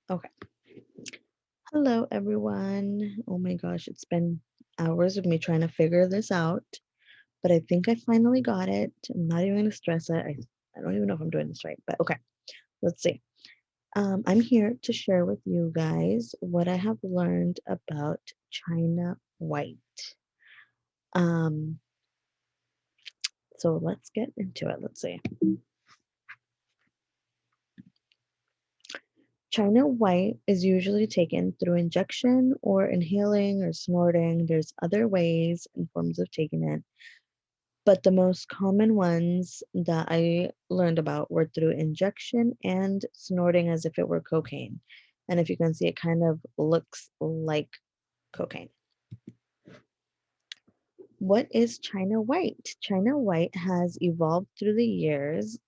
Okay. Hello, everyone. Oh my gosh, it's been hours of me trying to figure this out, but I think I finally got it. I'm not even going to stress it. I don't even know if I'm doing this right, but okay, let's see. I'm here to share with you guys what I have learned about China White. Um, so let's get into it. Let's see. China White is usually taken through injection or inhaling or snorting. There's other ways and forms of taking it. But the most common ones that I learned about were through injection and snorting as if it were cocaine. And if you can see, it kind of looks like cocaine. What is China White? China White has evolved through the years.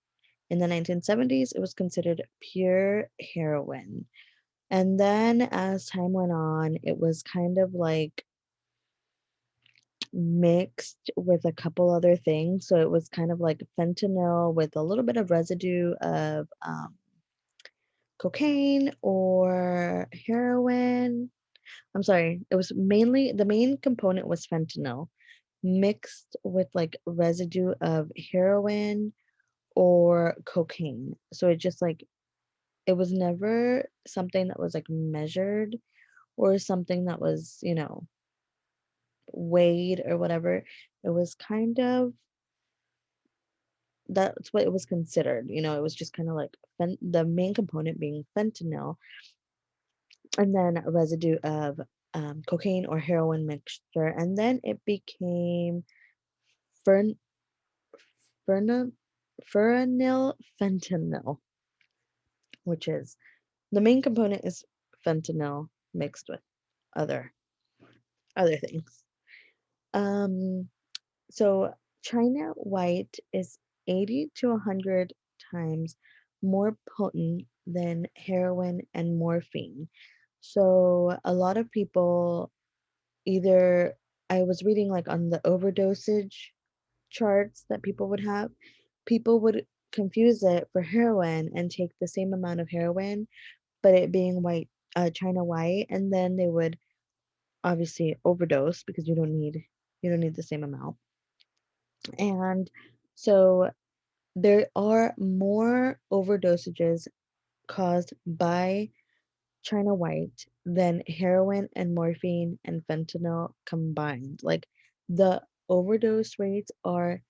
In the 1970s, it was considered pure heroin. And then as time went on, it was kind of like mixed with a couple other things. So it was kind of like fentanyl with a little bit of residue of cocaine or heroin. I'm sorry, it was mainly the main component was fentanyl mixed with like residue of heroin or cocaine. So it just like it was never something that was like measured or something that was, weighed or whatever. It was kind of that's what it was considered. It was just kind of like the main component being fentanyl, and then a residue of cocaine or heroin mixture, and then it became fern, ferna, furanil fentanyl, which is the main component is fentanyl mixed with other other things. Um, so China White is 80 to 100 times more potent than heroin and morphine. So a lot of people either I was reading like on the overdosage charts that people would confuse it for heroin and take the same amount of heroin, but it being China White, and then they would obviously overdose because you don't need the same amount. And so there are more overdosages caused by China White than heroin and morphine and fentanyl combined. Like the overdose rates are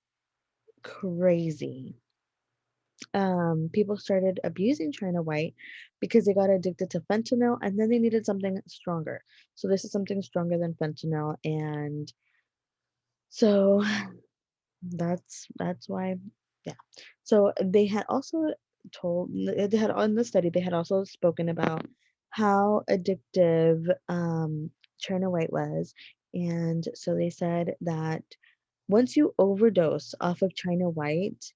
crazy. People started abusing China White because they got addicted to fentanyl and then they needed something stronger. So this is something stronger than fentanyl, and so that's why, yeah. So they had also they had on the study they had also spoken about how addictive China White was, and so they said that once you overdose off of China White,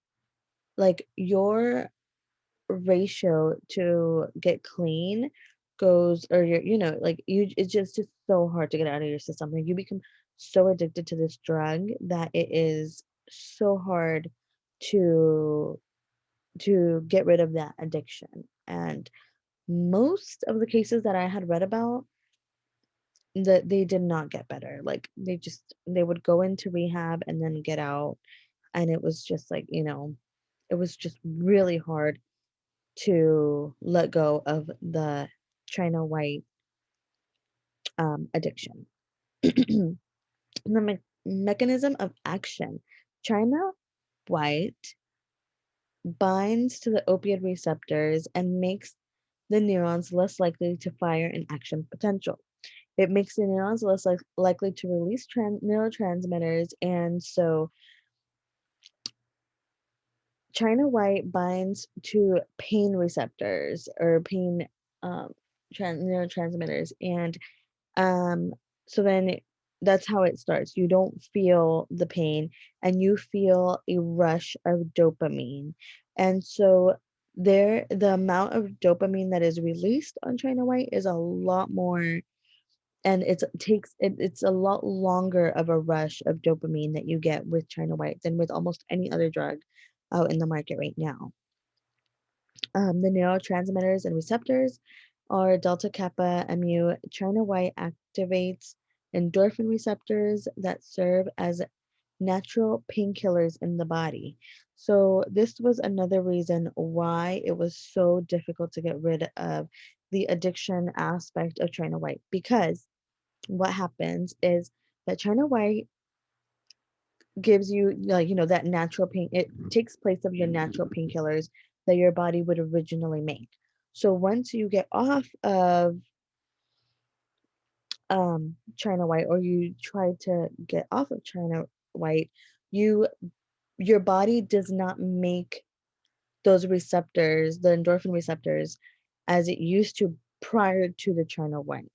like your ratio to get clean goes, or like it's just so hard to get out of your system. Like you become so addicted to this drug that it is so hard to get rid of that addiction. And most of the cases that I had read about, that they did not get better. Like they would go into rehab and then get out, and it was just like, it was just really hard to let go of the China White addiction. The mechanism of action. China White binds to the opioid receptors and makes the neurons less likely to fire in action potential. It makes the neurons less likely to release neurotransmitters, and so China White binds to pain receptors or pain um, neurotransmitters, and Um, so then that's how it starts. You don't feel the pain and you feel a rush of dopamine. And so the amount of dopamine that is released on China White is a lot more, and it's a lot longer of a rush of dopamine that you get with China White than with almost any other drug out in the market right now. The neurotransmitters and receptors. or delta kappa mu. China white activates endorphin receptors that serve as natural painkillers in the body. So, this was another reason why it was so difficult to get rid of the addiction aspect of China white, because what happens is that China white gives you, like, that natural pain. It takes place of the natural painkillers that your body would originally make. So once you get off of China white, or you try to get off of China white, you your body does not make those receptors, the endorphin receptors, as it used to prior to the China white.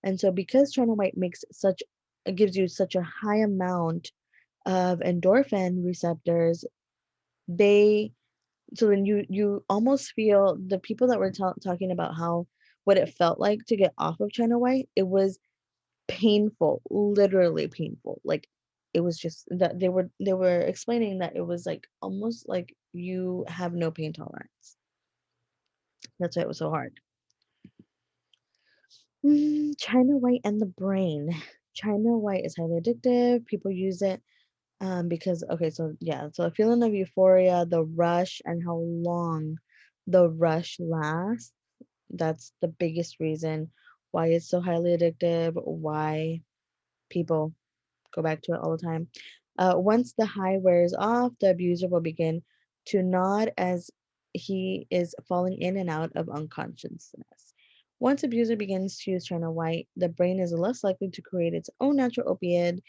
And so because China white makes such it gives you such a high amount of endorphin receptors, they so then you almost feel, the people that were talking about how what it felt like to get off of China white, it was painful, literally painful. Like, it was just that they were explaining that it was like almost like you have no pain tolerance. That's why it was so hard. China white and the brain. China white is highly addictive. People use it because, okay, so yeah, so a feeling of euphoria, the rush, and how long the rush lasts. That's the biggest reason why it's so highly addictive, why people go back to it all the time. Once the high wears off, the abuser will begin to nod as he is falling in and out of unconsciousness. Once abuser begins to use China White, the brain is less likely to create its own natural opioid,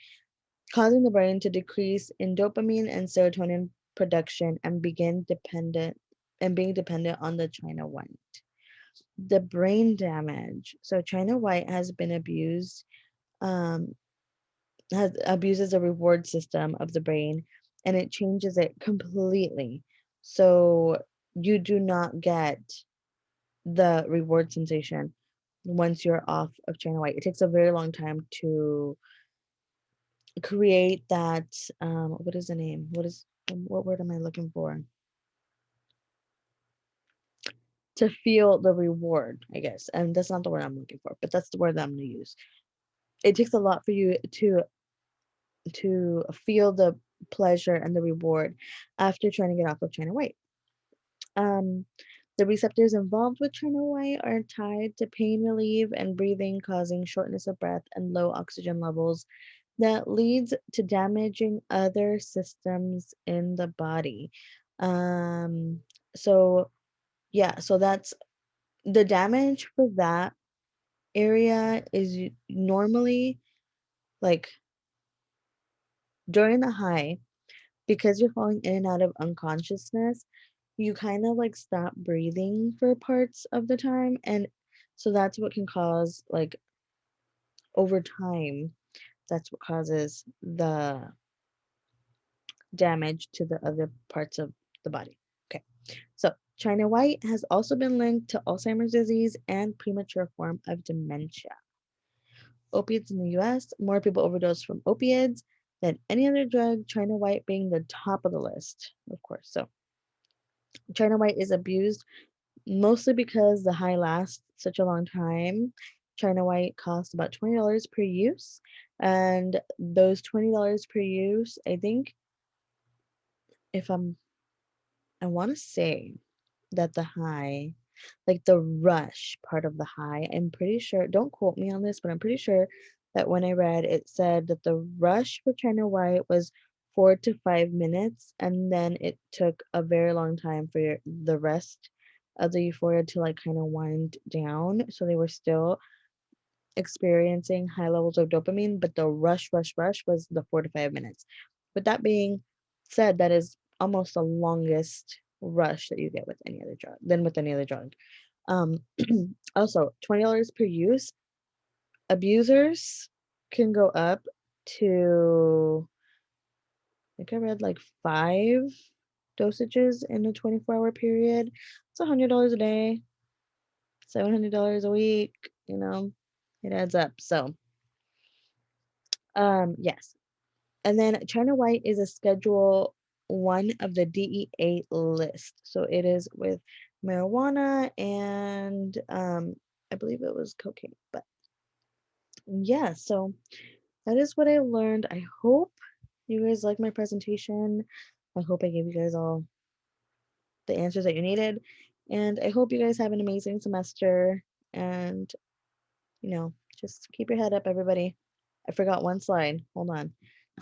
causing the brain to decrease in dopamine and serotonin production and being dependent on the China White. The brain damage. So China White has been abused um, has abuses the reward system of the brain, and it changes it completely. So you do not get the reward sensation once you're off of China White. It takes a very long time to create that. What is the name? What word am I looking for? To feel the reward, I guess. And that's not the word I'm looking for, but that's the word that I'm going to use. It takes a lot for you to feel the pleasure and the reward after trying to get off of China White. Um, the receptors involved with China White are tied to pain relief and breathing, causing shortness of breath and low oxygen levels that leads to damaging other systems in the body. Um, so yeah, so that's the damage for that area is normally like during the high, because you're falling in and out of unconsciousness, you kind of like stop breathing for parts of the time. And so that's what can cause, like, over time, that's what causes the damage to the other parts of the body. Okay. So China White has also been linked to Alzheimer's disease and premature form of dementia. Opiates in the US, more people overdose from opiates than any other drug, China White being the top of the list, of course. So China White is abused mostly because the high lasts such a long time. China White costs about $20 per use, and those $20 per use, I think, if I want to say that the high, like the rush part of the high, I'm pretty sure, don't quote me on this, but I'm pretty sure that when I read it said that the rush for China White was 4 to 5 minutes, and then it took a very long time for the rest of the euphoria to like kind of wind down. So they were still experiencing high levels of dopamine, but the rush was the 4 to 5 minutes. With that being said, that is almost the longest rush that you get with any other drug than with any other drug. Um, also, $20 per use. Abusers can go up to, I think I read like 5 dosages in a 24-hour period. It's $100 a day, $700 a week. It adds up. So, yes. And then China White is a Schedule 1 of the DEA list. So it is with marijuana and I believe it was cocaine. But yeah, so that is what I learned. I hope you guys like my presentation. I hope I gave you guys all the answers that you needed. And I hope you guys have an amazing semester. And, just keep your head up, everybody. I forgot one slide. Hold on.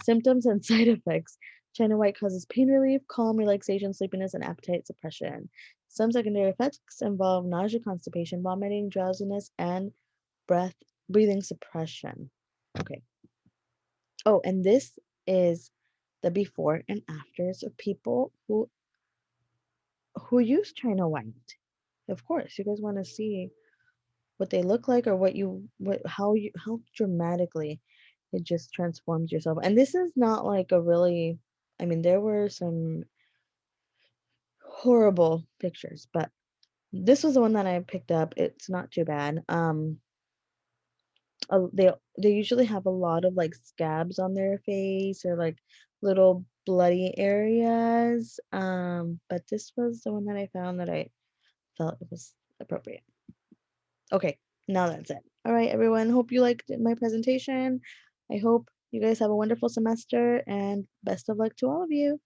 Symptoms and side effects. China White causes pain relief, calm, relaxation, sleepiness, and appetite suppression. Some secondary effects involve nausea, constipation, vomiting, drowsiness, and breath breathing suppression. Okay. Oh, and this is the before and afters of people who use China White. Of course, you guys want to see what they look like or how dramatically it just transforms yourself. And this is not like a really, I mean, there were some horrible pictures, but this was the one that I picked up. It's not too bad. They usually have a lot of like scabs on their face or like little bloody areas. But this was the one that I found that I felt it was appropriate. Okay, now that's it. All right, everyone. Hope you liked my presentation. I hope you guys have a wonderful semester and best of luck to all of you.